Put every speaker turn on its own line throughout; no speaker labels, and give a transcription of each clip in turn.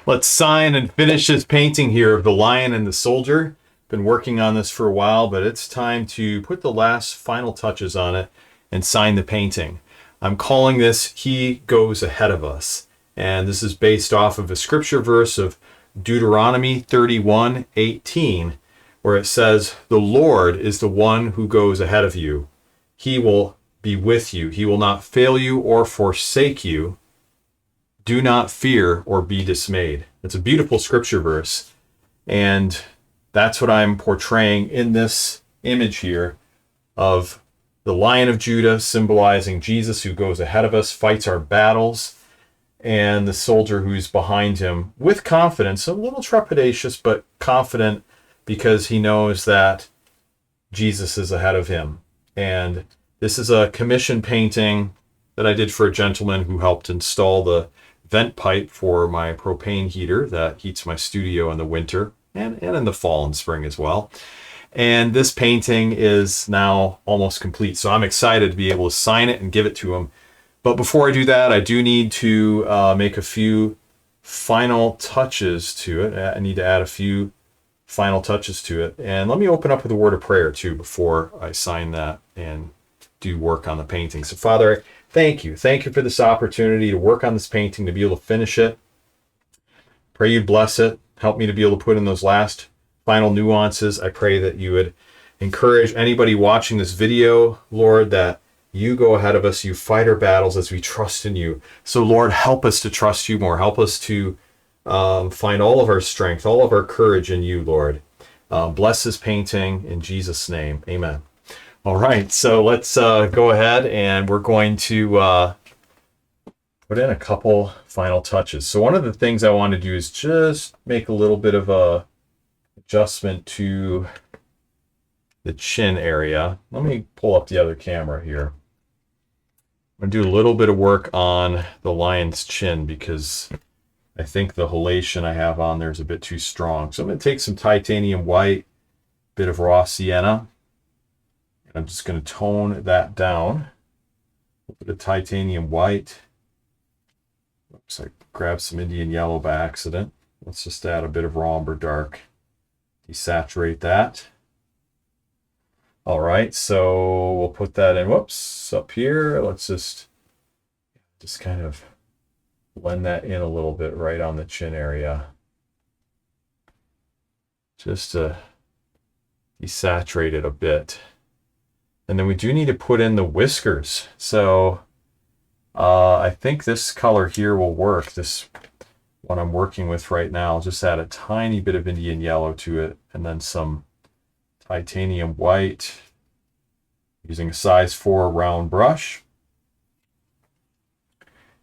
Let's sign and finish this painting here of the lion and the soldier. Been working on this for a while, but it's time to put the last final touches on it and sign the painting. I'm calling this He Goes Ahead of Us. And this is based off of a scripture verse of Deuteronomy 31:18, where it says, "The Lord is the one who goes ahead of you. He will be with you. He will not fail you or forsake you. Do not fear or be dismayed." It's a beautiful scripture verse. And that's what I'm portraying in this image here of the Lion of Judah, symbolizing Jesus who goes ahead of us, fights our battles, and the soldier who's behind him with confidence, a little trepidatious, but confident because he knows that Jesus is ahead of him. And this is a commission painting that I did for a gentleman who helped install the vent pipe for my propane heater that heats my studio in the winter and in the fall and spring as well. And this painting is now almost complete. So I'm excited to be able to sign it and give it to him. But before I do that, I do need to make a few final touches to it. I need to add a few final touches to it. And let me open up with a word of prayer too before I sign that and do work on the painting. So Father, thank you. Thank you for this opportunity to work on this painting, to be able to finish it. Pray you'd bless it. Help me to be able to put in those last final nuances. I pray that you would encourage anybody watching this video, Lord, that you go ahead of us. You fight our battles as we trust in you. So Lord, help us to trust you more. Help us to find all of our strength, all of our courage in you, Lord. Bless this painting in Jesus' name. Amen. All right, so let's go ahead and we're going to put in a couple final touches. So one of the things I want to do is just make a little bit of a adjustment to the chin area. Let me pull up the other camera here. I'm going to do a little bit of work on the lion's chin because I think the halation I have on there is a bit too strong. So I'm going to take some titanium white, bit of raw sienna, and I'm just going to tone that down. A bit of titanium white. Oops, I grabbed some Indian yellow by accident. Let's just add a bit of raw umber dark. Desaturate that. All right, so we'll put that in, whoops, up here. Let's just kind of blend that in a little bit right on the chin area. Just to desaturate it a bit. And then we do need to put in the whiskers. So I think this color here will work. This one I'm working with right now. I'll just add a tiny bit of Indian yellow to it and then some titanium white using a size 4 round brush.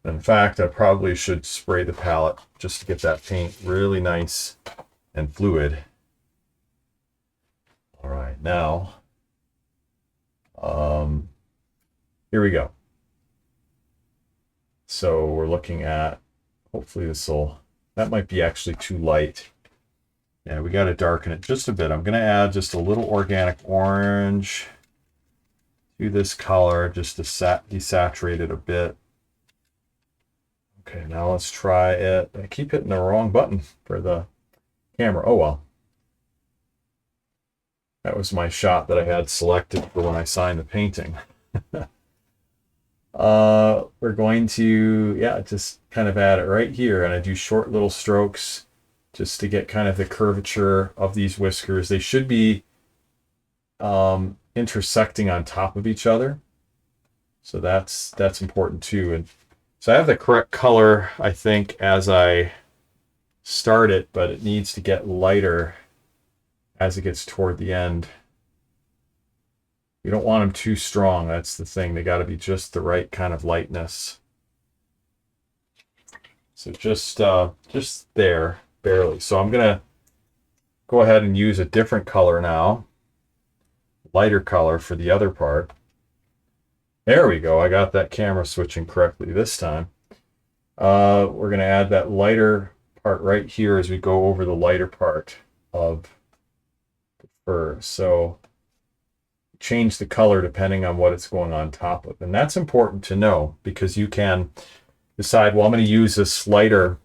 In fact, I probably should spray the palette just to get that paint really nice and fluid. All right, now, here we go. So we're looking at, hopefully that might be actually too light. Yeah, we got to darken it just a bit. I'm going to add just a little organic orange to this color just to desaturate it a bit. Okay, now let's try it. I keep hitting the wrong button for the camera. Oh well. That was my shot that I had selected for when I signed the painting. We're going to, just kind of add it right here. And I do short little strokes just to get kind of the curvature of these whiskers. They should be intersecting on top of each other. So that's important too. And so I have the correct color, I think, as I start it, but it needs to get lighter as it gets toward the end. You don't want them too strong. That's the thing. They got to be just the right kind of lightness. So just there, barely. So I'm going to go ahead and use a different color now. Lighter color for the other part. There we go. I got that camera switching correctly this time. We're going to add that lighter part right here as we go over the lighter part of the fur. So change the color depending on what it's going on top of. And that's important to know because you can decide, well, I'm going to use this lighter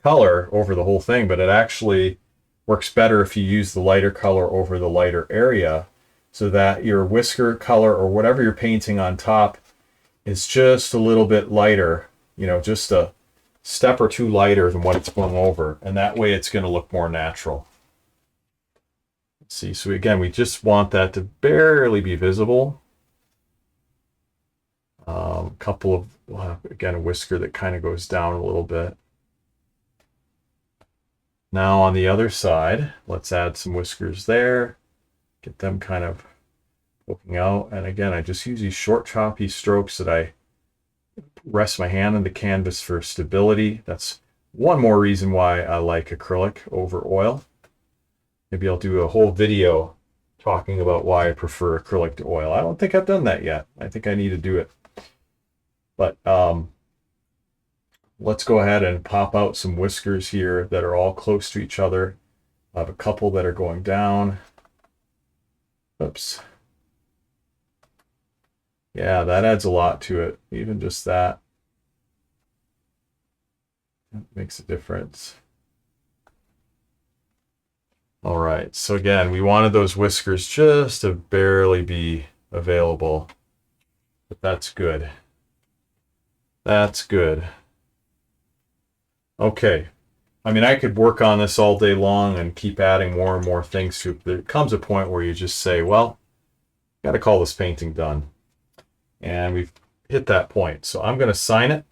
color over the whole thing, but it actually works better if you use the lighter color over the lighter area, so that your whisker color or whatever you're painting on top is just a little bit lighter, you know, just a step or two lighter than what it's going over. And that way it's going to look more natural. Let's see, so again, we just want that to barely be visible. A couple of, again, a whisker that kind of goes down a little bit. Now on the other side, let's add some whiskers there. Get them kind of poking out. And again, I just use these short choppy strokes that I rest my hand on the canvas for stability. That's one more reason why I like acrylic over oil. Maybe I'll do a whole video talking about why I prefer acrylic to oil. I don't think I've done that yet. I think I need to do it. But let's go ahead and pop out some whiskers here that are all close to each other. I have a couple that are going down. Oops. Yeah, that adds a lot to it. Even just that makes a difference. All right, so again, we wanted those whiskers just to barely be available, but that's good. That's good. Okay. I mean, I could work on this all day long and keep adding more and more things to it. There comes a point where you just say, well, got to call this painting done. And we've hit that point. So I'm going to sign it.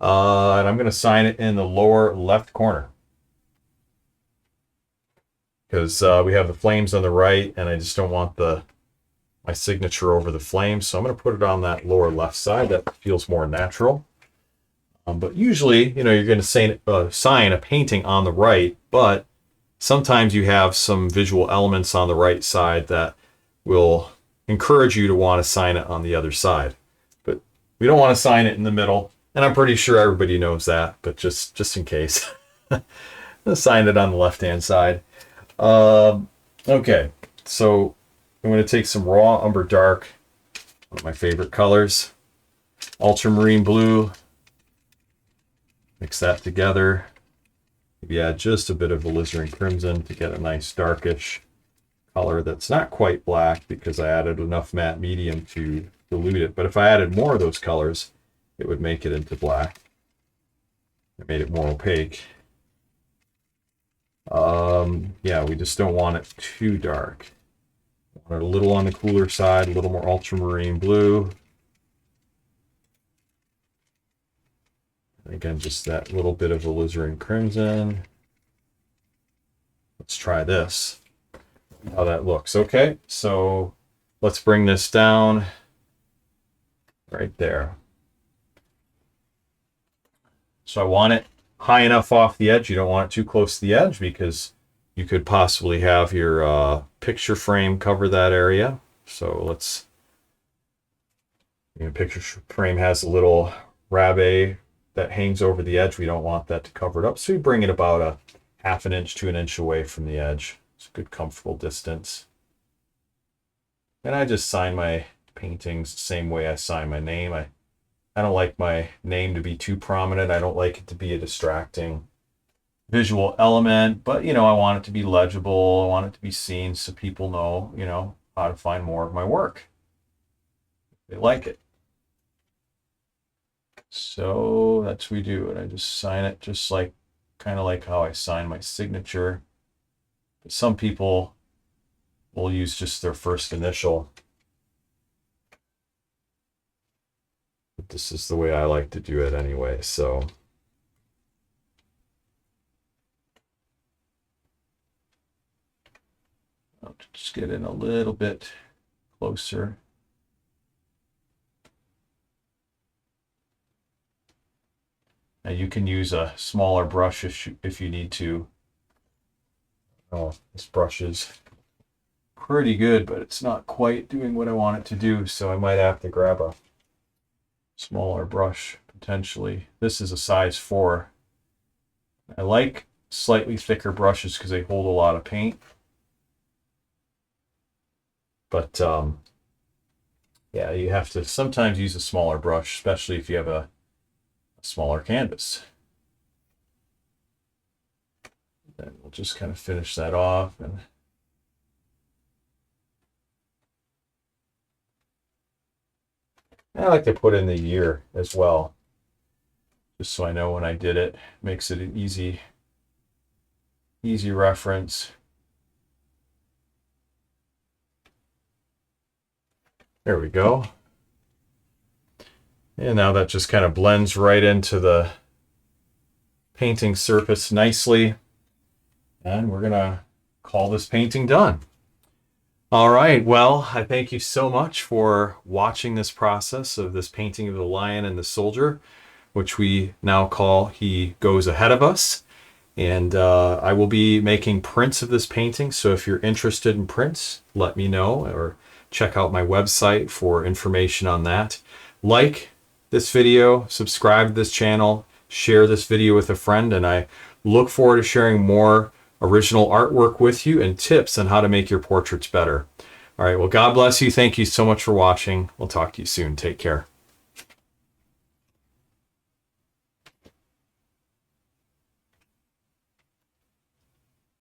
And I'm going to sign it in the lower left corner, because we have the flames on the right, and I just don't want my signature over the flames. So I'm going to put it on that lower left side. That feels more natural. But usually, you know, you're going to sign a painting on the right, but sometimes you have some visual elements on the right side that will encourage you to want to sign it on the other side. But we don't want to sign it in the middle, and I'm pretty sure everybody knows that, but just in case. I'll sign it on the left-hand side. Okay, so I'm going to take some raw umber dark, one of my favorite colors, ultramarine blue, mix that together. Maybe add just a bit of alizarin crimson to get a nice darkish color that's not quite black, because I added enough matte medium to dilute it. But if I added more of those colors, it would make it into black. I made it more opaque. Yeah, we just don't want it too dark. Want it a little on the cooler side, a little more ultramarine blue. Again, just that little bit of alizarin crimson. Let's try this, how that looks. Okay, so let's bring this down right there. So I want it high enough off the edge. You don't want it too close to the edge, because you could possibly have your picture frame cover that area. So let's, picture frame has a little rabe that hangs over the edge. We don't want that to cover it up. So we bring it about a half an inch to an inch away from the edge. It's a good comfortable distance. And I just sign my paintings the same way I sign my name. I don't like my name to be too prominent. I don't like it to be a distracting visual element, but I want it to be legible. I want it to be seen so people know, how to find more of my work. They like it. So that's what we do. And I just sign it just kind of like how I sign my signature. But some people will use just their first initial. But this is the way I like to do it anyway. So I'll just get in a little bit closer. Now you can use a smaller brush if you need to. Oh, this brush is pretty good, but it's not quite doing what I want it to do, so I might have to grab a smaller brush potentially. This is a size 4. I like slightly thicker brushes because they hold a lot of paint. But yeah, you have to sometimes use a smaller brush, especially if you have a smaller canvas. And we'll just kind of finish that off. And I like to put in the year as well, just so I know when I did it. Makes it an easy reference. There we go. And now that just kind of blends right into the painting surface nicely. And we're gonna call this painting done. All right, well, I thank you so much for watching this process of this painting of the lion and the soldier, which we now call He Goes Ahead of Us. And I will be making prints of this painting, so if you're interested in prints, let me know, or check out my website for information on that. Like this video, subscribe to this channel, share this video with a friend, and I look forward to sharing more original artwork with you and tips on how to make your portraits better. All right, well, God bless you. Thank you so much for watching. We'll talk to you soon. Take care.